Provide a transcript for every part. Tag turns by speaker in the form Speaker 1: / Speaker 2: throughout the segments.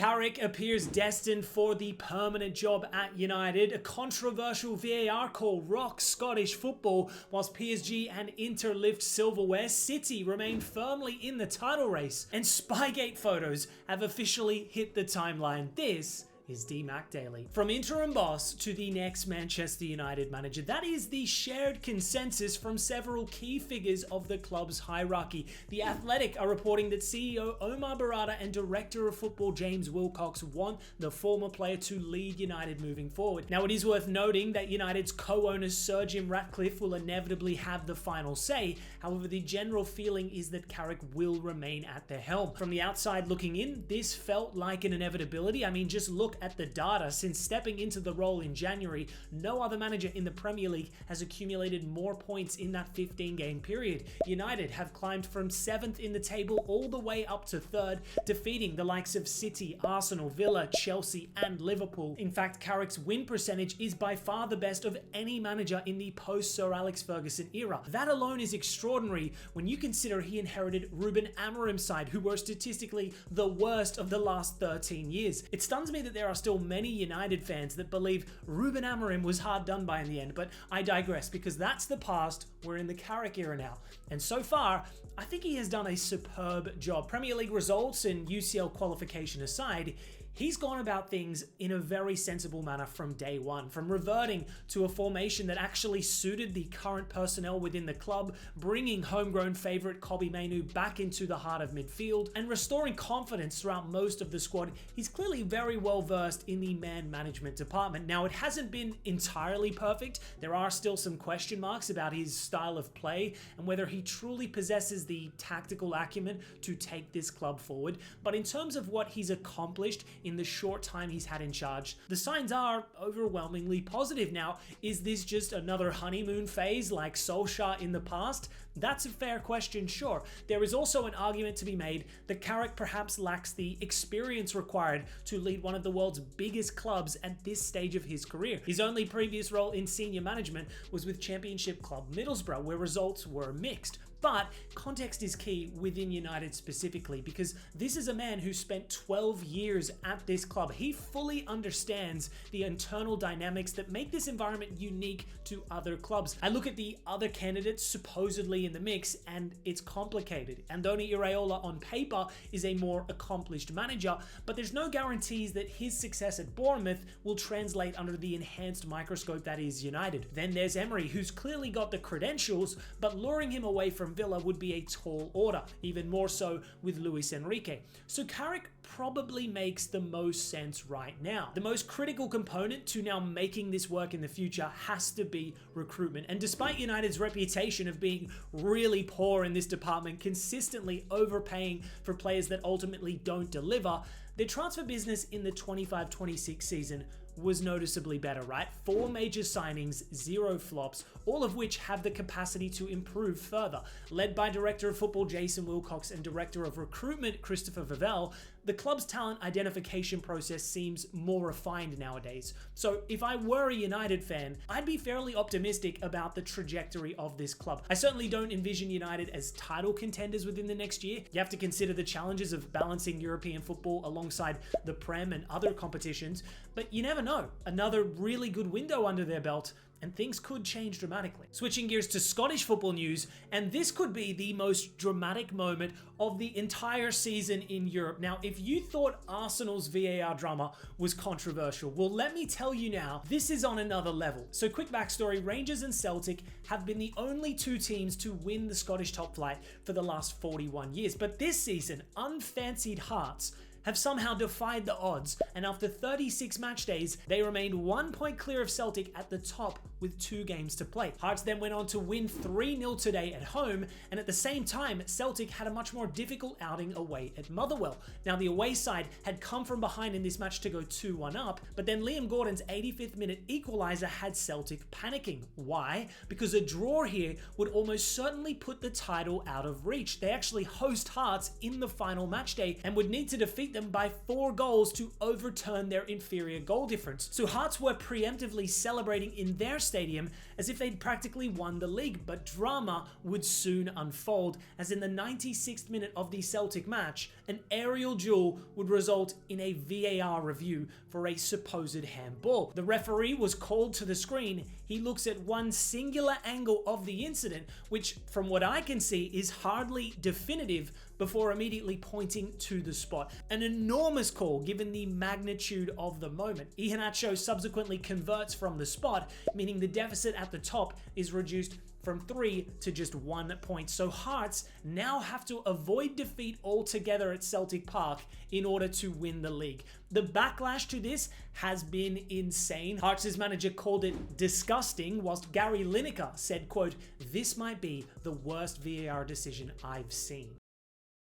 Speaker 1: Carrick appears destined for the permanent job at United. A controversial VAR call rocks Scottish football, whilst PSG and Inter lift silverware. City remain firmly in the title race, and Spygate photos have officially hit the timeline. This is DMAC Daily. From interim boss to the next Manchester United manager, that is the shared consensus from several key figures of the club's hierarchy. The Athletic are reporting that CEO Omar Barada and Director of Football James Wilcox want the former player to lead United moving forward. Now, it is worth noting that United's co-owners Sir Jim Ratcliffe will inevitably have the final say. However, the general feeling is that Carrick will remain at the helm. From the outside looking in, this felt like an inevitability. I mean, just look at the data. Since stepping into the role in January, no other manager in the Premier League has accumulated more points in that 15-game period. United have climbed from 7th in the table all the way up to 3rd, defeating the likes of City, Arsenal, Villa, Chelsea, and Liverpool. In fact, Carrick's win percentage is by far the best of any manager in the post-Sir Alex Ferguson era. That alone is extraordinary when you consider he inherited Ruben Amorim's side, who were statistically the worst of the last 13 years. It stuns me that there are still many United fans that believe Ruben Amorim was hard done by in the end, but I digress because that's the past. We're in the Carrick era now, and so far I think he has done a superb job. Premier League results and UCL qualification aside, he's gone about things in a very sensible manner from day one, from reverting to a formation that actually suited the current personnel within the club, bringing homegrown favourite Kobbie Mainoo back into the heart of midfield, and restoring confidence throughout most of the squad. He's clearly very well versed in the man management department. Now, it hasn't been entirely perfect. There are still some question marks about his style of play and whether he truly possesses the tactical acumen to take this club forward. But in terms of what he's accomplished in the short time he's had in charge, the signs are overwhelmingly positive. Now, is this just another honeymoon phase like Solskjaer in the past? That's a fair question, sure. There is also an argument to be made that Carrick perhaps lacks the experience required to lead one of the world's biggest clubs at this stage of his career. His only previous role in senior management was with Championship club Middlesbrough, where results were mixed. But context is key within United specifically, because this is a man who spent 12 years at this club. He fully understands the internal dynamics that make this environment unique to other clubs. I look at the other candidates supposedly in the mix, and it's complicated. Andoni Iraola on paper is a more accomplished manager, but there's no guarantees that his success at Bournemouth will translate under the enhanced microscope that is United. Then there's Emery, who's clearly got the credentials, but luring him away from Villa would be a tall order, even more so with Luis Enrique. So Carrick probably makes the most sense right now. The most critical component to now making this work in the future has to be recruitment. And despite United's reputation of being really poor in this department, consistently overpaying for players that ultimately don't deliver, their transfer business in the 25-26 season was noticeably better, right? 4 major signings, 0 flops, all of which have the capacity to improve further. Led by Director of Football Jason Wilcox and Director of Recruitment Christopher Vivell, the club's talent identification process seems more refined nowadays. So if I were a United fan, I'd be fairly optimistic about the trajectory of this club. I certainly don't envision United as title contenders within the next year. You have to consider the challenges of balancing European football alongside the Prem and other competitions, but you never know. Another really good window under their belt, and things could change dramatically. Switching gears to Scottish football news, and this could be the most dramatic moment of the entire season in Europe. Now, if you thought Arsenal's VAR drama was controversial, well, let me tell you now, this is on another level. So quick backstory, Rangers and Celtic have been the only 2 teams to win the Scottish top flight for the last 41 years. But this season, unfancied Hearts have somehow defied the odds, and after 36 match days, they remained 1 point clear of Celtic at the top with 2 games to play. Hearts then went on to win 3-0 today at home, and at the same time, Celtic had a much more difficult outing away at Motherwell. Now, the away side had come from behind in this match to go 2-1 up, but then Liam Gordon's 85th minute equaliser had Celtic panicking. Why? Because a draw here would almost certainly put the title out of reach. They actually host Hearts in the final match day and would need to defeat beat them by 4 goals to overturn their inferior goal difference. So Hearts were preemptively celebrating in their stadium as if they'd practically won the league, but drama would soon unfold, as in the 96th minute of the Celtic match, an aerial duel would result in a VAR review for a supposed handball. The referee was called to the screen. He looks at one singular angle of the incident, which from what I can see is hardly definitive, before immediately pointing to the spot. An enormous call given the magnitude of the moment. Iheanacho subsequently converts from the spot, meaning the deficit at the top is reduced from 3 to just 1 point. So Hearts now have to avoid defeat altogether at Celtic Park in order to win the league. The backlash to this has been insane. Hearts' manager called it disgusting, whilst Gary Lineker said, quote, "This might be the worst VAR decision I've seen."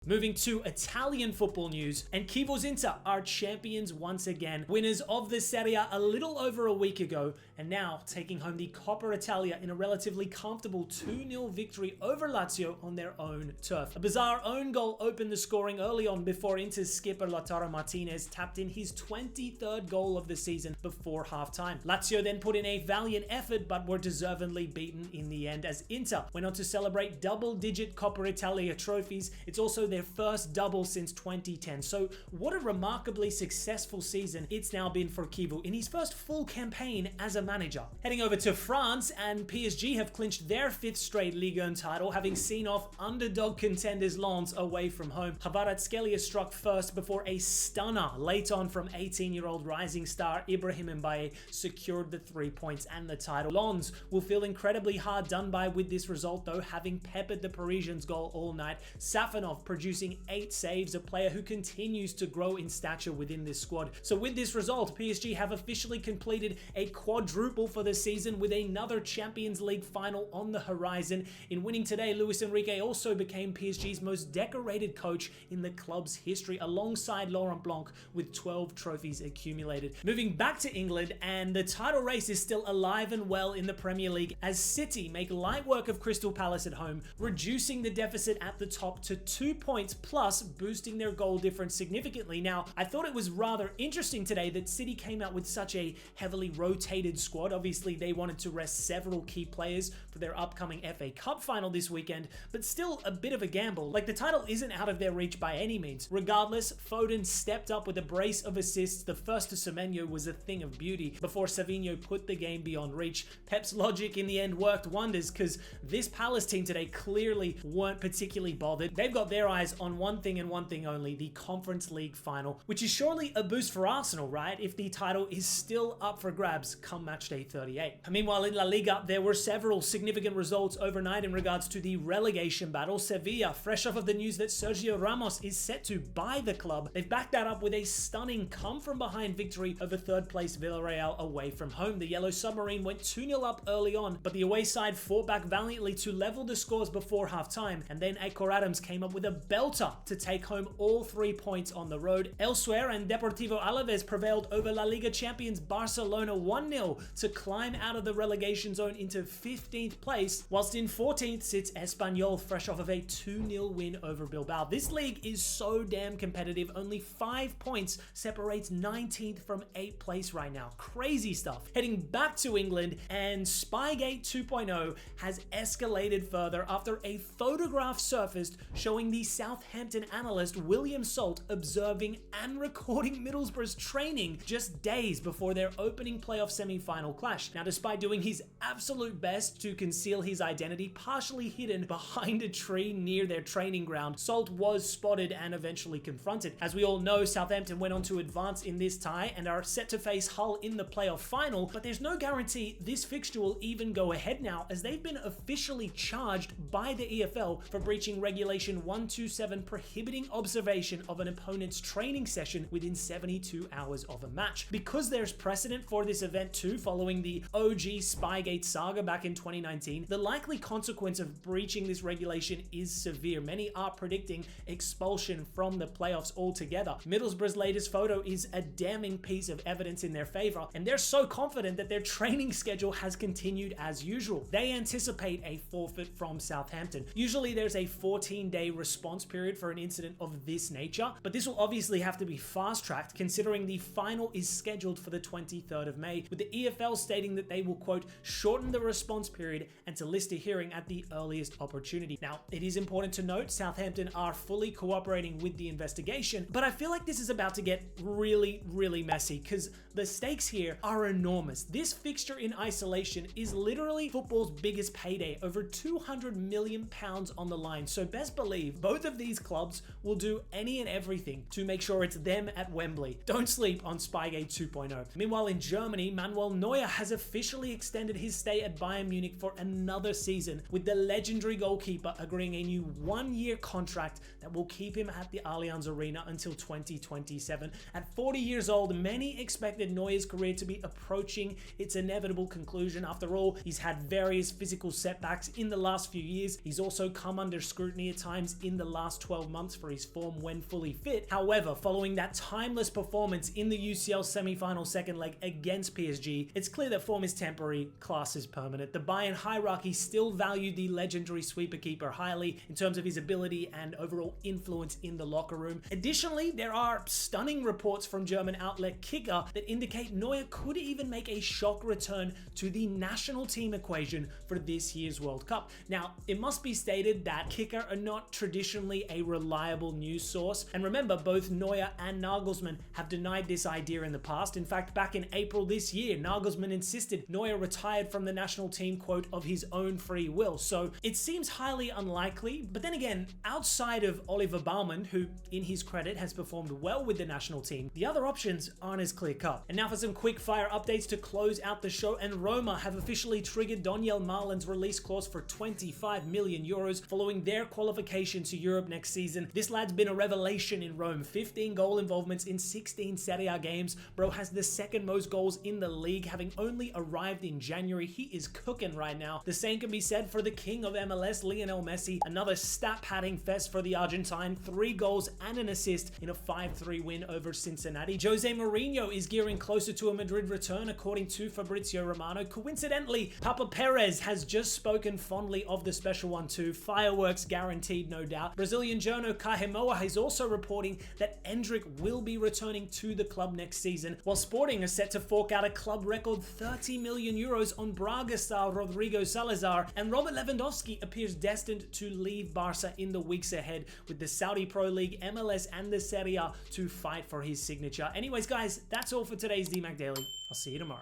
Speaker 1: Moving to Italian football news, and Chievo's Inter are champions once again, winners of the Serie A a little over a week ago, and now taking home the Coppa Italia in a relatively comfortable 2-0 victory over Lazio on their own turf. A bizarre own goal opened the scoring early on before Inter's skipper Lautaro Martinez tapped in his 23rd goal of the season before halftime. Lazio then put in a valiant effort, but were deservedly beaten in the end, as Inter went on to celebrate double-digit Coppa Italia trophies. It's also their first double since 2010. So what a remarkably successful season it's now been for Chievo in his first full campaign as a manager. Heading over to France, and PSG have clinched their 5th straight Liga 1 title, having seen off underdog contenders Lens away from home. Kvaratskhelia struck first before a stunner late on from 18-year-old rising star Ibrahim Mbaye secured the 3 points and the title. Lens will feel incredibly hard done by with this result though, having peppered the Parisians' goal all night. Safonov producing 8 saves, a player who continues to grow in stature within this squad. So with this result, PSG have officially completed a quadruple for the season, with another Champions League final on the horizon. In winning today, Luis Enrique also became PSG's most decorated coach in the club's history, alongside Laurent Blanc, with 12 trophies accumulated. Moving back to England, and the title race is still alive and well in the Premier League, as City make light work of Crystal Palace at home, reducing the deficit at the top to 2 points, plus boosting their goal difference significantly. Now, I thought it was rather interesting today that City came out with such a heavily rotated squad. Obviously, they wanted to rest several key players for their upcoming FA Cup final this weekend, but still a bit of a gamble. Like, the title isn't out of their reach by any means. Regardless, Foden stepped up with a brace of assists. The first to Semenyo was a thing of beauty before Savinho put the game beyond reach. Pep's logic in the end worked wonders, because this Palace team today clearly weren't particularly bothered. They've got their eyes on one thing and one thing only, the Conference League final, which is surely a boost for Arsenal, right? If the title is still up for grabs come match day 38. Meanwhile, in La Liga, there were several significant results overnight in regards to the relegation battle. Sevilla, fresh off of the news that Sergio Ramos is set to buy the club, they've backed that up with a stunning come-from-behind victory over third-place Villarreal away from home. The Yellow Submarine went 2-0 up early on, but the away side fought back valiantly to level the scores before half-time, and then Aicor Adams came up with a belter to take home all 3 points on the road. Elsewhere, and Deportivo Alaves prevailed over La Liga champions Barcelona 1-0 to climb out of the relegation zone into 15th place, whilst in 14th sits Espanyol, fresh off of a 2-0 win over Bilbao. This league is so damn competitive. Only 5 points separates 19th from 8th place right now. Crazy stuff. Heading back to England, and Spygate 2.0 has escalated further after a photograph surfaced showing the Southampton analyst William Salt observing and recording Middlesbrough's training just days before their opening playoff semi-final clash. Now, despite doing his absolute best to conceal his identity, partially hidden behind a tree near their training ground, Salt was spotted and eventually confronted. As we all know, Southampton went on to advance in this tie and are set to face Hull in the playoff final, but there's no guarantee this fixture will even go ahead now, as they've been officially charged by the EFL for breaching regulation 127, prohibiting observation of an opponent's training session within 72 hours of a match. Because there's precedent for this event too, following the OG Spygate saga back in 2019, the likely consequence of breaching this regulation is severe. Many are predicting expulsion from the playoffs altogether. Middlesbrough's latest photo is a damning piece of evidence in their favor, and they're so confident that their training schedule has continued as usual. They anticipate a forfeit from Southampton. Usually there's a 14-day response response period for an incident of this nature, but this will obviously have to be fast-tracked considering the final is scheduled for the 23rd of May, with the EFL stating that they will, quote, shorten the response period and to list a hearing at the earliest opportunity. Now, it is important to note Southampton are fully cooperating with the investigation, but I feel like this is about to get really, really messy because the stakes here are enormous. This fixture in isolation is literally football's biggest payday, over £200 million on the line. So best believe both of these clubs will do any and everything to make sure it's them at Wembley. Don't sleep on Spygate 2.0. Meanwhile, in Germany, Manuel Neuer has officially extended his stay at Bayern Munich for another season, with the legendary goalkeeper agreeing a new one-year contract that will keep him at the Allianz Arena until 2027. At 40 years old, many expected Neuer's career to be approaching its inevitable conclusion. After all, he's had various physical setbacks in the last few years. He's also come under scrutiny at times in the last 12 months for his form when fully fit. However, following that timeless performance in the UCL semi-final second leg against PSG, it's clear that form is temporary, class is permanent. The Bayern hierarchy still valued the legendary sweeper keeper highly in terms of his ability and overall influence in the locker room. Additionally, there are stunning reports from German outlet Kicker that indicate Neuer could even make a shock return to the national team equation for this year's World Cup. Now, it must be stated that Kicker are not traditionally a reliable news source, and remember, both Neuer and Nagelsmann have denied this idea in the past. In fact, back in April this year, Nagelsmann insisted Neuer retired from the national team, quote, of his own free will. So it seems highly unlikely, but then again, outside of Oliver Baumann, who in his credit has performed well with the national team, the other options aren't as clear cut. And now for some quick fire updates to close out the show, and Roma have officially triggered Daniel Malin's release clause for 25 million euros following their qualification to Europe next season. This lad's been a revelation in Rome, 15 goal involvements in 16 Serie A games. Bro has the second most goals in the league, having only arrived in January. He is cooking right now. The same can be said for the king of MLS, Lionel Messi. Another stat padding fest for the Argentine, 3 goals and an assist in a 5-3 win over Cincinnati. Jose Mourinho is gearing closer to a Madrid return, according to Fabrizio Romano. Coincidentally, Papa Perez has just spoken fondly of the special one too. Fireworks guaranteed, no doubt. Brazilian journo Kahemoa is also reporting that Endrick will be returning to the club next season, while Sporting is set to fork out a club record 30 million euros on Braga star Rodrigo Salazar, and Robert Lewandowski appears destined to leave Barca in the weeks ahead, with the Saudi Pro League, MLS, and the Serie A to fight for his signature. Anyways, guys, that's all for today's DMAC Daily. I'll see you tomorrow.